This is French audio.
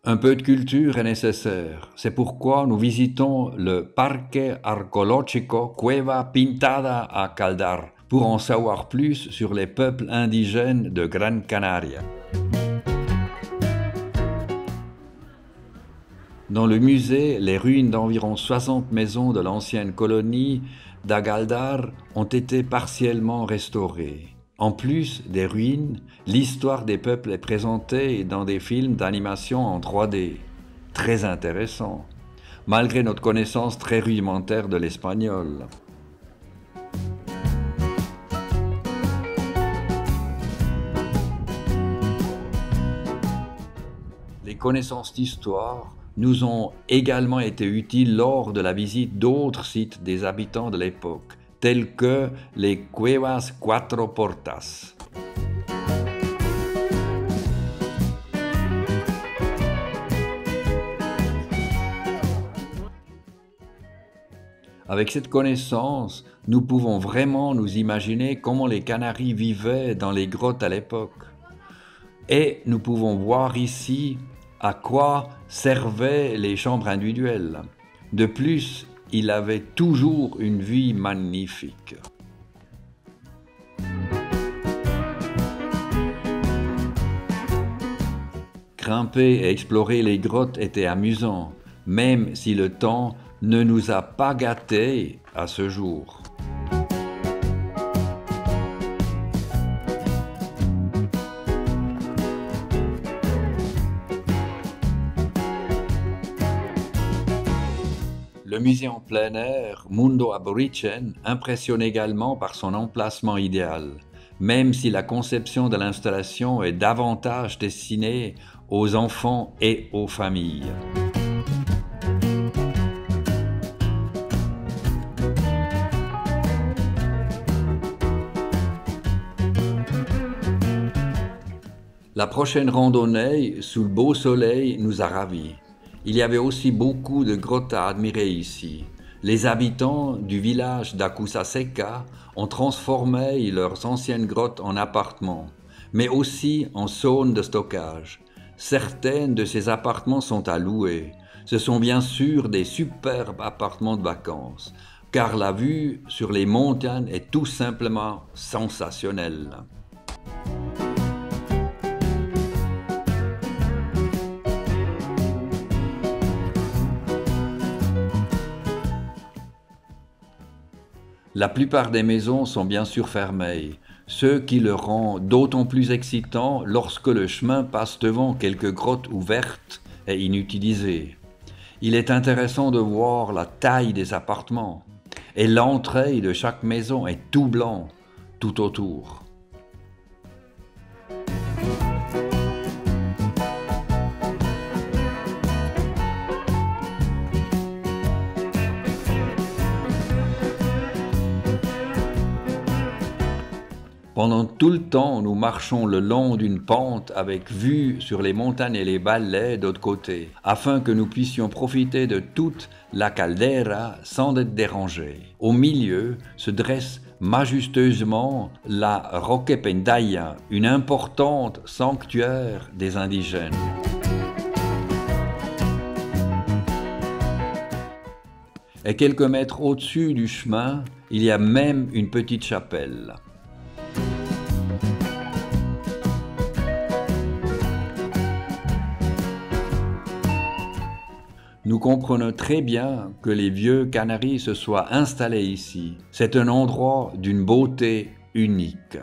Un peu de culture est nécessaire. C'est pourquoi nous visitons le Parque Arqueológico Cueva Pintada à Caldar pour en savoir plus sur les peuples indigènes de Gran Canaria. Dans le musée, les ruines d'environ 60 maisons de l'ancienne colonie d'Agaldar ont été partiellement restaurées. En plus des ruines, l'histoire des peuples est présentée dans des films d'animation en 3D. Très intéressant, malgré notre connaissance très rudimentaire de l'espagnol. Les connaissances d'histoire nous ont également été utiles lors de la visite d'autres sites des habitants de l'époque, tels que les Cuevas Cuatro Portas. Avec cette connaissance, nous pouvons vraiment nous imaginer comment les Canaris vivaient dans les grottes à l'époque. Et nous pouvons voir ici à quoi servaient les chambres individuelles. De plus, il avait toujours une vie magnifique. Grimper et explorer les grottes était amusant, même si le temps ne nous a pas gâtés à ce jour. Le musée en plein air, Mundo Aborigen, impressionne également par son emplacement idéal, même si la conception de l'installation est davantage destinée aux enfants et aux familles. La prochaine randonnée sous le beau soleil nous a ravis. Il y avait aussi beaucoup de grottes à admirer ici. Les habitants du village d'Acusa Seca ont transformé leurs anciennes grottes en appartements, mais aussi en zones de stockage. Certaines de ces appartements sont à louer. Ce sont bien sûr des superbes appartements de vacances, car la vue sur les montagnes est tout simplement sensationnelle. La plupart des maisons sont bien sûr fermées, ce qui le rend d'autant plus excitant lorsque le chemin passe devant quelques grottes ouvertes et inutilisées. Il est intéressant de voir la taille des appartements, et l'entrée de chaque maison est tout blanc, tout autour. Pendant tout le temps, nous marchons le long d'une pente avec vue sur les montagnes et les vallées d'autre côté, afin que nous puissions profiter de toute la caldera sans être dérangés. Au milieu se dresse majestueusement la Roquependaya, une importante sanctuaire des indigènes. Et quelques mètres au-dessus du chemin, il y a même une petite chapelle. Nous comprenons très bien que les vieux Canaris se soient installés ici. C'est un endroit d'une beauté unique.